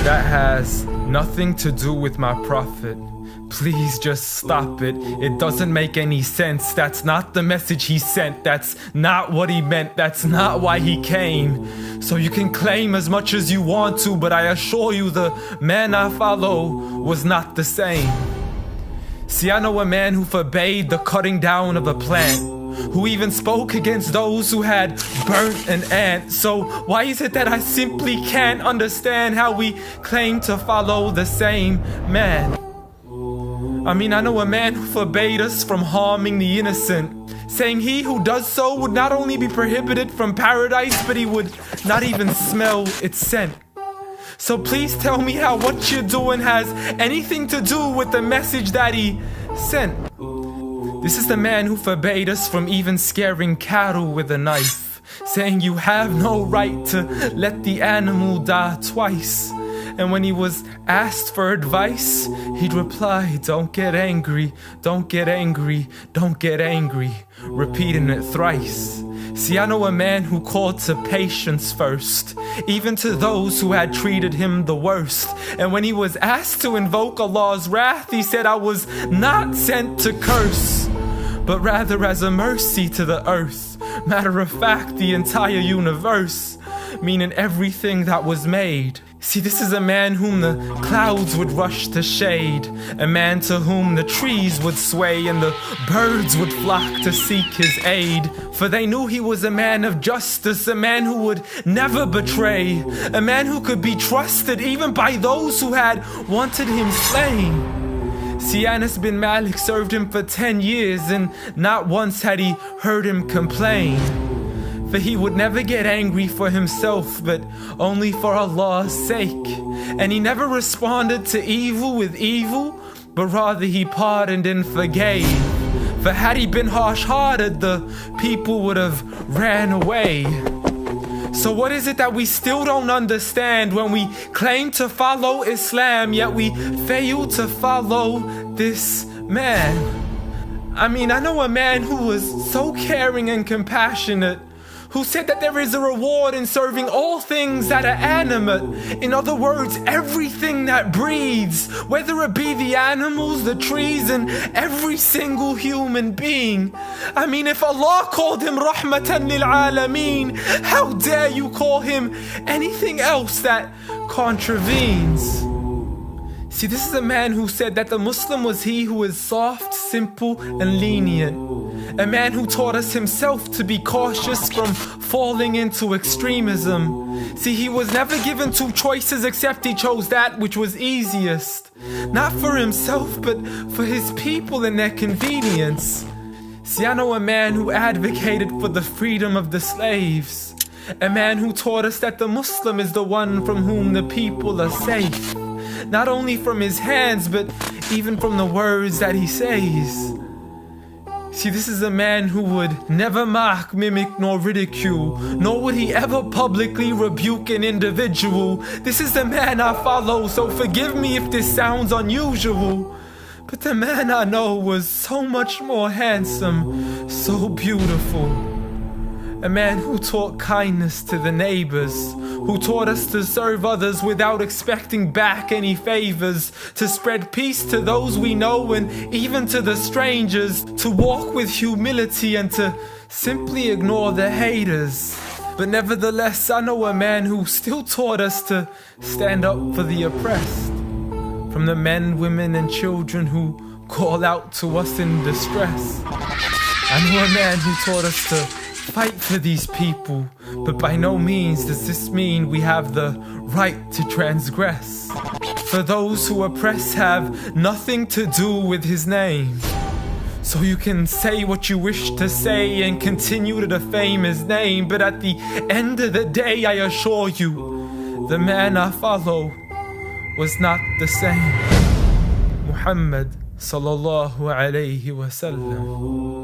That has nothing to do with my prophet. Please just stop it. It doesn't make any sense. That's not the message he sent. That's not what he meant. That's not why he came. So you can claim as much as you want to, but I assure you the man I follow was not the same. See, I know a man who forbade the cutting down of a plant, who even spoke against those who had burnt an ant. So why is it that I simply can't understand how we claim to follow the same man? I mean, I know a man who forbade us from harming the innocent, saying he who does so would not only be prohibited from paradise, but he would not even smell its scent. So please tell me how what you're doing has anything to do with the message that he sent. This is the man who forbade us from even scaring cattle with a knife, saying you have no right to let the animal die twice. And when he was asked for advice, he'd reply, don't get angry, don't get angry, don't get angry, repeating it thrice. See, I know a man who called to patience first, even to those who had treated him the worst. And when he was asked to invoke Allah's wrath, he said, I was not sent to curse, but rather as a mercy to the earth. Matter of fact, the entire universe, meaning everything that was made. See, this is a man whom the clouds would rush to shade, a man to whom the trees would sway and the birds would flock to seek his aid. For they knew he was a man of justice, a man who would never betray, a man who could be trusted even by those who had wanted him slain. See, Anas bin Malik served him for 10 years and not once had he heard him complain. For he would never get angry for himself, but only for Allah's sake. And he never responded to evil with evil, but rather he pardoned and forgave. For had he been harsh-hearted, the people would have ran away. So what is it that we still don't understand when we claim to follow Islam, yet we fail to follow this man? I mean, I know a man who was so caring and compassionate, who said that there is a reward in serving all things that are animate. In other words, everything that breathes, whether it be the animals, the trees, and every single human being. I mean, if Allah called him Rahmatan lil Alameen, how dare you call him anything else that contravenes? See, this is a man who said that the Muslim was he who is soft, simple, and lenient. A man who taught us himself to be cautious from falling into extremism. See, he was never given two choices except he chose that which was easiest. Not for himself, but for his people and their convenience. See, I know a man who advocated for the freedom of the slaves. A man who taught us that the Muslim is the one from whom the people are safe. Not only from his hands, but even from the words that he says. See, this is a man who would never mock, mimic, nor ridicule, nor would he ever publicly rebuke an individual. This is the man I follow, so forgive me if this sounds unusual. But the man I know was so much more handsome, so beautiful. A man who taught kindness to the neighbors, who taught us to serve others without expecting back any favors, to spread peace to those we know and even to the strangers, to walk with humility and to simply ignore the haters. But nevertheless, I know a man who still taught us to stand up for the oppressed, from the men, women, and children who call out to us in distress. I know a man who taught us to fight for these people, but by no means does this mean we have the right to transgress. For those who oppress have nothing to do with his name. So you can say what you wish to say and continue to defame his name, but at the end of the day, I assure you, the man I follow was not the same. Muhammad sallallahu alayhi wa sallam.